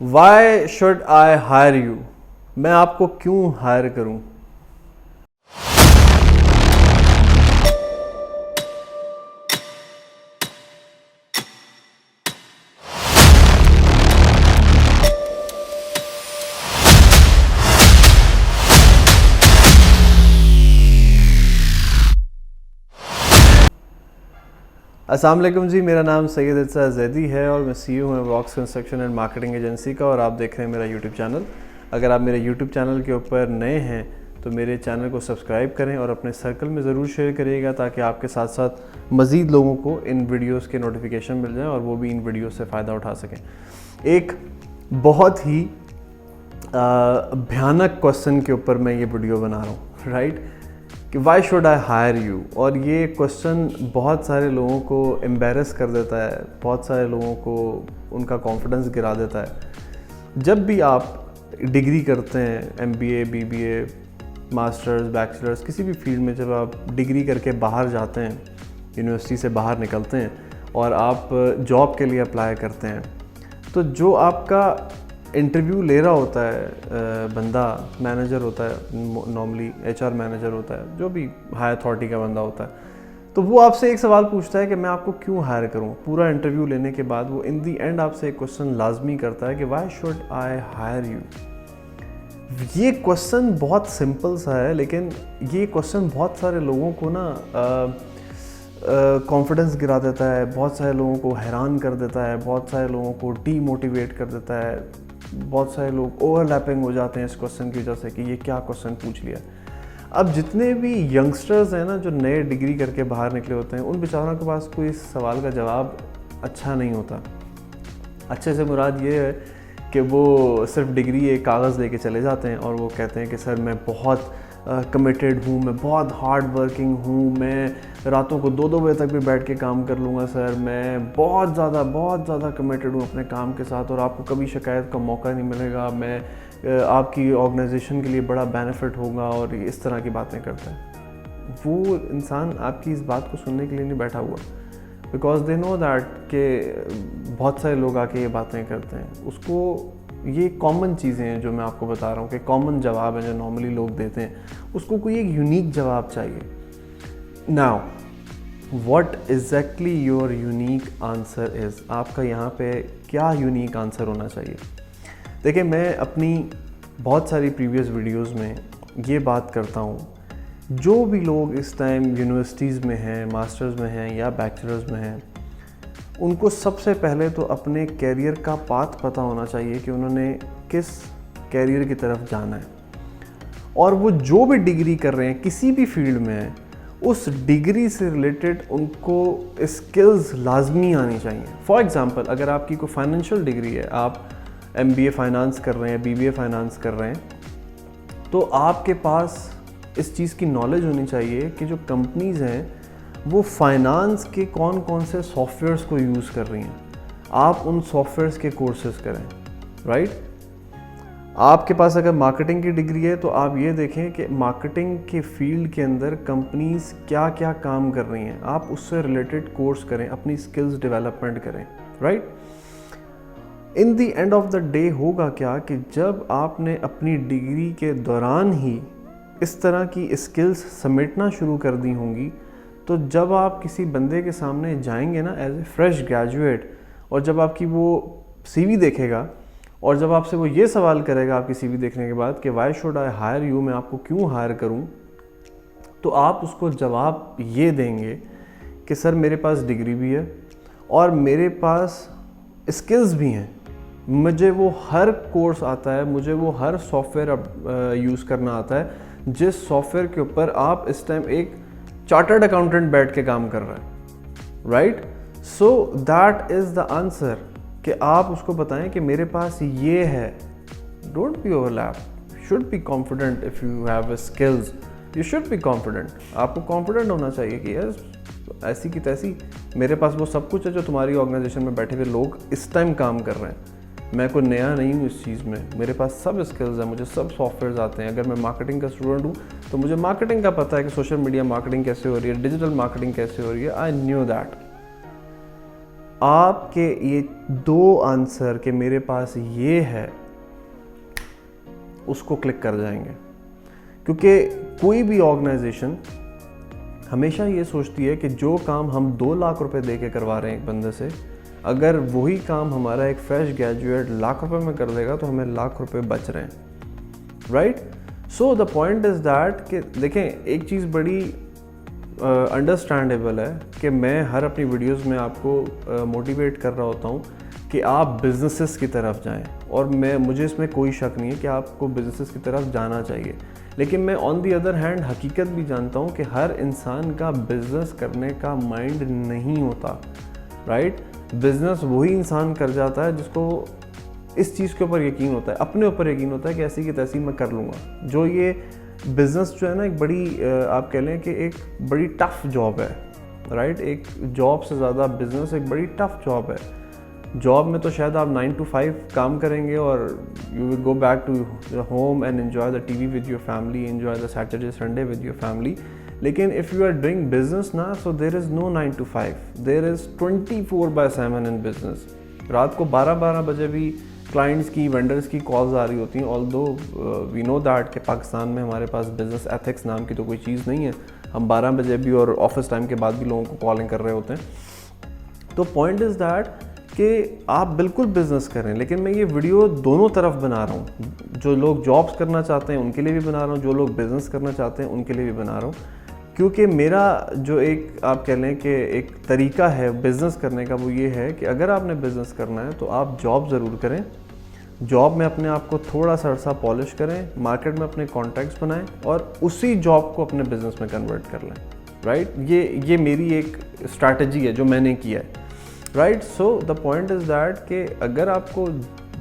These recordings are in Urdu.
Y should I hire you? میں آپ کو کیوں ہائر کروں؟ السلام علیکم جی، میرا نام سید ارسا زیدی ہے اور میں CEO ہوں walks construction and marketing agency کا، اور آپ دیکھ رہے ہیں میرا یوٹیوب چینل۔ اگر آپ میرے یوٹیوب چینل کے اوپر نئے ہیں تو میرے چینل کو سبسکرائب کریں اور اپنے سرکل میں ضرور شیئر کریے گا تاکہ آپ کے ساتھ ساتھ مزید لوگوں کو ان ویڈیوز کے نوٹیفیکیشن مل جائیں اور وہ بھی ان ویڈیوز سے فائدہ اٹھا سکیں۔ ایک بہت ہی بھیانک کوسچن کے اوپر میں یہ ویڈیو بنا رہا ہوں، رائٹ، کہ why should I hire you? اور یہ کوسچن بہت سارے لوگوں کو امبیرس کر دیتا ہے، بہت سارے لوگوں کو ان کا کانفیڈنس گرا دیتا ہے۔ جب بھی آپ ڈگری کرتے ہیں، MBA BBA ماسٹرز بیچلرز کسی بھی فیلڈ میں، جب آپ ڈگری کر کے باہر جاتے ہیں، یونیورسٹی سے باہر نکلتے ہیں اور آپ جاب کے لیے اپلائی کرتے ہیں، تو جو آپ کا انٹرویو لے رہا ہوتا ہے بندہ، مینیجر ہوتا ہے، نارملی HR مینیجر ہوتا ہے، جو بھی ہائی اتھارٹی کا بندہ ہوتا ہے، تو وہ آپ سے ایک سوال پوچھتا ہے کہ میں آپ کو کیوں ہائر کروں۔ پورا انٹرویو لینے کے بعد وہ ان دی اینڈ آپ سے ایک کوسچن لازمی کرتا ہے کہ why should I hire you? یہ کوسچن بہت سمپل سا ہے، لیکن یہ کوسچن بہت سارے لوگوں کو نا کانفیڈنس گرا دیتا ہے، بہت سارے لوگوں کو حیران کر دیتا ہے، بہت سارے لوگوں کو ڈی موٹیویٹ کر دیتا ہے، بہت سارے لوگ اوور لیپنگ ہو جاتے ہیں اس کوسچن کی وجہ سے کہ یہ کیا کوسچن پوچھ لیا۔ اب جتنے بھی ینگسٹرز ہیں نا جو نئے ڈگری کر کے باہر نکلے ہوتے ہیں، ان بیچاروں کے پاس کوئی اس سوال کا جواب اچھا نہیں ہوتا۔ اچھے سے مراد یہ ہے کہ وہ صرف ڈگری ایک کاغذ لے کے چلے جاتے ہیں اور وہ کہتے ہیں کہ سر میں بہت کمیٹیڈ ہوں، میں بہت ہارڈ ورکنگ ہوں، میں راتوں کو 2 بجے تک بھی بیٹھ کے کام کر لوں گا سر، میں بہت زیادہ کمیٹیڈ ہوں اپنے کام کے ساتھ اور آپ کو کبھی شکایت کا موقع نہیں ملے گا، میں آپ کی آرگنائزیشن کے لیے بڑا بینیفٹ ہوگا، اور اس طرح کی باتیں کرتا ہے۔ وہ انسان آپ کی اس بات کو سننے کے لیے نہیں بیٹھا ہوا، بیکاز دے نو دیٹ کہ بہت سارے لوگ آ کے یہ باتیں کرتے ہیں۔ اس کو یہ کامن چیزیں ہیں جو میں آپ کو بتا رہا ہوں کہ کامن جواب ہیں جو نارملی لوگ دیتے ہیں، اس کو کوئی ایک یونیک جواب چاہیے۔ Now what exactly your unique answer is? آپ کا یہاں پہ کیا یونیک آنسر ہونا چاہیے؟ دیکھیں، میں اپنی بہت ساری پریویس ویڈیوز میں یہ بات کرتا ہوں، جو بھی لوگ اس ٹائم یونیورسٹیز میں ہیں، ماسٹرز میں ہیں یا بیچلرز میں ہیں، ان کو سب سے پہلے تو اپنے کیریئر کا پاتھ پتہ ہونا چاہیے کہ انہوں نے کس کیریئر کی طرف جانا ہے، اور وہ جو بھی ڈگری کر رہے ہیں کسی بھی فیلڈ میں ہیں، اس ڈگری سے ریلیٹڈ ان کو اسکلز لازمی آنی چاہیے۔ فار ایگزامپل، اگر آپ کی کوئی فائنینشیل ڈگری ہے، آپ MBA فائنانس کر رہے ہیں، BBA فائنانس کر رہے ہیں، تو آپ کے پاس اس چیز کی نالج ہونی چاہیے کہ جو کمپنیز ہیں وہ فائنانس کے کون کون سے سافٹ ویئرس کو یوز کر رہی ہیں، آپ ان سافٹ ویئرس کے کورسز کریں، رائٹ۔ آپ کے پاس اگر مارکیٹنگ کی ڈگری ہے تو آپ یہ دیکھیں کہ مارکیٹنگ کے فیلڈ کے اندر کمپنیز کیا کیا کام کر رہی ہیں، آپ اس سے ریلیٹڈ کورس کریں، اپنی اسکلز ڈیولپمنٹ کریں، right. In the end of the day ہوگا کیا کہ جب آپ نے اپنی ڈگری کے دوران ہی اس طرح کی اسکلز سمیٹنا شروع کر دی ہوں گی، تو جب آپ کسی بندے کے سامنے جائیں گے نا ایز اے فریش گریجویٹ، اور جب آپ کی وہ CV دیکھے گا اور جب آپ سے وہ یہ سوال کرے گا آپ کی CV دیکھنے کے بعد کہ why should I hire you? میں آپ کو کیوں ہائر کروں؟ تو آپ اس کو جواب یہ دیں گے کہ سر میرے پاس ڈگری بھی ہے اور میرے پاس اسکلز بھی ہیں، مجھے وہ ہر کورس آتا ہے، مجھے وہ ہر سافٹ ویئر یوز کرنا آتا ہے جس سافٹ ویئر کے اوپر آپ اس ٹائم ایک چارٹرڈ اکاؤنٹنٹ بیٹھ کے کام کر رہا ہے، right. So that is the answer, کہ آپ اس کو بتائیں کہ میرے پاس یہ ہے۔ Don't be overlap, should be confident. If you have skills you should be confident. آپ کو کانفیڈنٹ ہونا چاہیے کہ یس ایسی کی تیسی میرے پاس وہ سب کچھ ہے جو تمہاری آرگنائزیشن میں بیٹھے ہوئے لوگ اس ٹائم کام کر رہے ہیں، میں کوئی نیا نہیں ہوں اس چیز میں، میرے پاس سب اسکلز ہیں، مجھے سب سافٹ ویئرز آتے ہیں۔ اگر میں مارکیٹنگ کا اسٹوڈنٹ ہوں تو مجھے مارکیٹنگ کا پتہ ہے کہ سوشل میڈیا مارکیٹنگ کیسے ہو رہی ہے، ڈیجیٹل مارکیٹنگ کیسے ہو رہی ہے، آئی نیو دیٹ۔ آپ کے یہ 2 آنسر کہ میرے پاس یہ ہے اس کو کلک کر جائیں گے. کیونکہ کوئی بھی آرگنائزیشن ہمیشہ یہ سوچتی ہے کہ جو کام ہم 2 لاکھ روپے دے کے کروا رہے ہیں ایک بندے سے, اگر وہی کام ہمارا ایک فریش گریجویٹ لاکھ روپے میں کر دے گا تو ہمیں لاکھ روپے بچ رہے ہیں, right. So the point is that کہ دیکھیں ایک چیز بڑی انڈرسٹینڈیبل ہے کہ میں ہر اپنی ویڈیوز میں آپ کو موٹیویٹ کر رہا ہوتا ہوں کہ آپ بزنسز کی طرف جائیں, اور مجھے اس میں کوئی شک نہیں ہے کہ آپ کو بزنسز کی طرف جانا چاہیے. لیکن میں آن دی ادر ہینڈ حقیقت بھی جانتا ہوں کہ ہر انسان کا بزنس کرنے کا مائنڈ نہیں ہوتا, رائٹ. بزنس وہی انسان کر جاتا ہے جس کو اس چیز کے اوپر یقین ہوتا ہے, اپنے اوپر یقین ہوتا ہے کہ ایسی کی تیسی میں کر لوں گا. جو یہ بزنس جو ہے نا ایک بڑی آپ کہہ لیں کہ ایک بڑی ٹف جاب ہے, رائٹ. ایک جاب سے زیادہ بزنس ایک بڑی ٹف جاب ہے. جاب میں تو شاید آپ 9 to 5 کام کریں گے اور you will go back to home and enjoy the T V with your family, enjoy the Saturday Sunday with your family. لیکن if you are doing business نا, so there is no 9 to 5, there is 24/7 in business. رات کو 12 بجے بھی کلائنٹس کی, وینڈرز کی کالز آ رہی ہوتی ہیں. although we know that کہ پاکستان میں ہمارے پاس بزنس ایتھکس نام کی تو کوئی چیز نہیں ہے, ہم 12 بجے بھی اور آفس ٹائم کے بعد بھی لوگوں کو کالنگ کر رہے ہوتے ہیں. تو پوائنٹ از دیٹ کہ آپ بالکل بزنس کریں, لیکن میں یہ ویڈیو دونوں طرف بنا رہا ہوں. جو لوگ جابس کرنا چاہتے ہیں ان کے لیے بھی بنا رہا ہوں, جو لوگ بزنس کرنا چاہتے ہیں ان کے لیے بھی بنا رہا ہوں. کیونکہ میرا جو ایک آپ کہہ لیں کہ ایک طریقہ ہے بزنس کرنے کا, وہ یہ ہے کہ اگر آپ نے بزنس کرنا ہے تو آپ جاب ضرور کریں. جاب میں اپنے آپ کو تھوڑا سا عرصہ پالش کریں, مارکیٹ میں اپنے کانٹیکٹس بنائیں اور اسی جاب کو اپنے بزنس میں کنورٹ کر لیں, رائٹ. یہ میری ایک اسٹریٹجی ہے جو میں نے کیا ہے, right. So the point is that کہ اگر آپ کو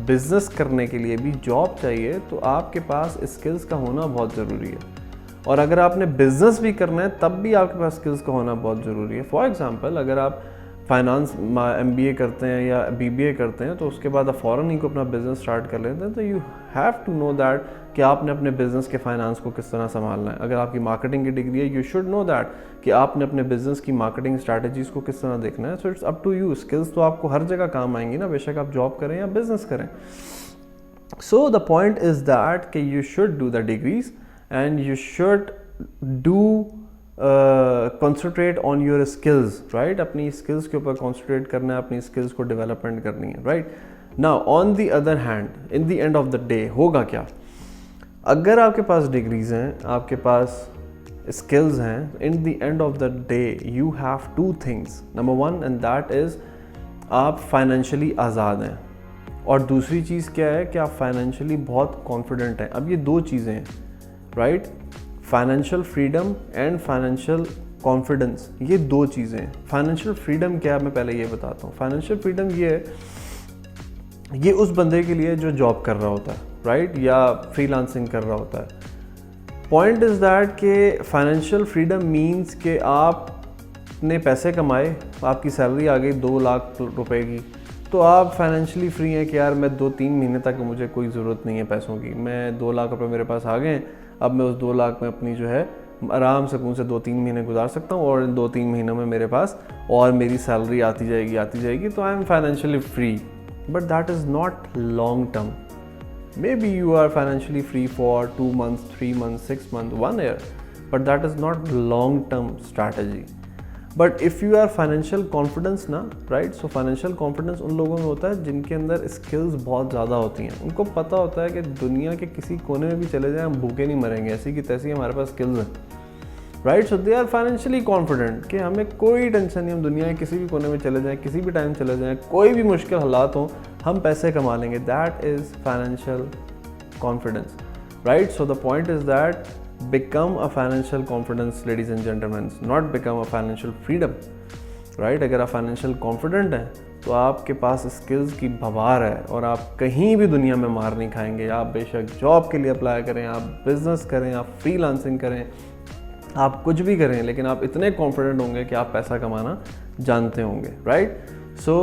بزنس کرنے کے لیے بھی جاب چاہیے تو آپ کے پاس اسکلز کا ہونا بہت ضروری ہے, اور اگر آپ نے بزنس بھی کرنا ہے تب بھی آپ کے پاس اسکلز کا ہونا بہت ضروری ہے. فار ایگزامپل اگر آپ فائنانس MBA کرتے ہیں یا BBA کرتے ہیں تو اس کے بعد آپ فوراً ہی کو اپنا بزنس اسٹارٹ کر لیتے ہیں, تو you have to know that کہ آپ نے اپنے بزنس کے فائنانس کو کس طرح سنبھالنا ہے. اگر آپ کی مارکیٹنگ کی ڈگری ہے, یو شوڈ نو دیٹ کہ آپ نے اپنے بزنس کی مارکیٹنگ اسٹریٹجیز کو کس طرح دیکھنا ہے. So it's up to you. Skills تو آپ کو ہر جگہ کام آئیں گی نا, بے شک آپ جاب کریں یا بزنس کریں. سو دا پوائنٹ از دیٹ کہ you should do the degrees and you should do concentrate on your skills, right. اپنی اسکلز کے اوپر کنسنٹریٹ کرنا ہے, اپنی اسکلز کو ڈیولپمنٹ کرنی ہے, right. Now on the other hand, in the end of the day ہوگا کیا؟ اگر آپ کے پاس ڈگریز ہیں, آپ کے پاس اسکلز ہیں, in the end of the day you have 2 things. Number 1 and that is آپ فائنینشلی آزاد ہیں, اور دوسری چیز کیا ہے کہ آپ فائنینشلی بہت کانفیڈنٹ ہیں. اب یہ 2 چیزیں ہیں, right. Financial freedom and financial confidence, یہ 2 چیزیں ہیں. فائنینشیل فریڈم کیا ہے میں پہلے یہ بتاتا ہوں. فائنینشیل فریڈم یہ ہے, یہ اس بندے کے لیے جو جاب کر رہا ہوتا ہے, رائٹ, یا فری لانسنگ کر رہا ہوتا ہے. پوائنٹ از دیٹ کہ فائنینشیل فریڈم مینس کہ آپ نے پیسے کمائے, آپ کی سیلری آ گئی 2 لاکھ روپے کی, تو آپ فائنینشلی فری ہیں کہ یار میں 2-3 مہینے تک مجھے کوئی ضرورت نہیں ہے پیسوں کی, میں 2 لاکھ روپے میرے پاس آ گئے ہیں, اب میں اس 2 لاکھ میں اپنی جو ہے آرام سکون سے 2-3 مہینے گزار سکتا ہوں, اور ان 2-3 مہینوں میں میرے پاس اور میری سیلری آتی جائے گی, تو I am financially free. But that is not long term. Maybe you are financially free for 2 months, 3 months, 6 months, 1 year, but that is not long-term strategy. But if you are financial confidence نا, right, so financial confidence ان لوگوں میں ہوتا ہے جن کے اندر skills بہت زیادہ ہوتی ہیں. ان کو پتہ ہوتا ہے کہ دنیا کے کسی کونے میں بھی چلے جائیں ہم بھوکے نہیں مریں گے, ایسی کی تیسی ہمارے پاس skills ہیں, right. So they are financially confident کہ ہمیں کوئی ٹینشن نہیں, ہم دنیا کے کسی بھی کونے میں چلے جائیں, کسی بھی ٹائم چلے جائیں, کوئی بھی مشکل حالات ہوں, ہم پیسے کما لیں گے. That is financial confidence, right. So the point is that become a financial confidence, ladies and gentlemen, not become a financial freedom, right. اگر آپ financial confident ہیں تو آپ کے پاس اسکلز کی بھوار ہے, اور آپ کہیں بھی دنیا میں مار نہیں کھائیں گے. آپ بے شک جاب کے لیے اپلائی کریں, آپ بزنس کریں, آپ فری لانسنگ کریں, آپ کچھ بھی کریں, لیکن آپ اتنے کانفیڈنٹ ہوں گے کہ آپ پیسہ کمانا جانتے ہوں گے, رائٹ. سو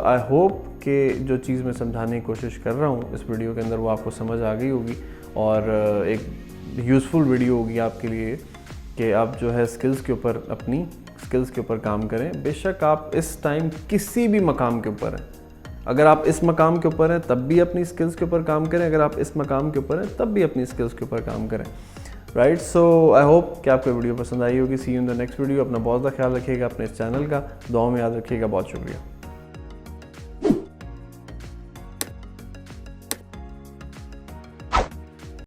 آئی ہوپ کہ جو چیز میں سمجھانے کی کوشش کر رہا ہوں اس ویڈیو کے اندر وہ آپ کو سمجھ آ گئی ہوگی, اور ایک یوزفل ویڈیو ہوگی آپ کے لیے کہ آپ جو ہے اسکلز کے اوپر اپنی اسکلس کے اوپر کام کریں. بے شک آپ اس ٹائم کسی بھی مقام کے اوپر ہیں, اگر آپ اس مقام کے اوپر ہیں تب بھی اپنی اسکلس کے اوپر کام کریں, اگر آپ اس مقام کے اوپر ہیں تب بھی اپنی اسکلس کے اوپر کام کریں. رائٹ, سو آئی ہوپ کہ آپ کو ویڈیو پسند آئی ہوگی. See you in the next video. اپنا بہت زیادہ خیال رکھیے گا, اپنے اس چینل کا دعاؤں میں یاد رکھیے گا. بہت شکریہ.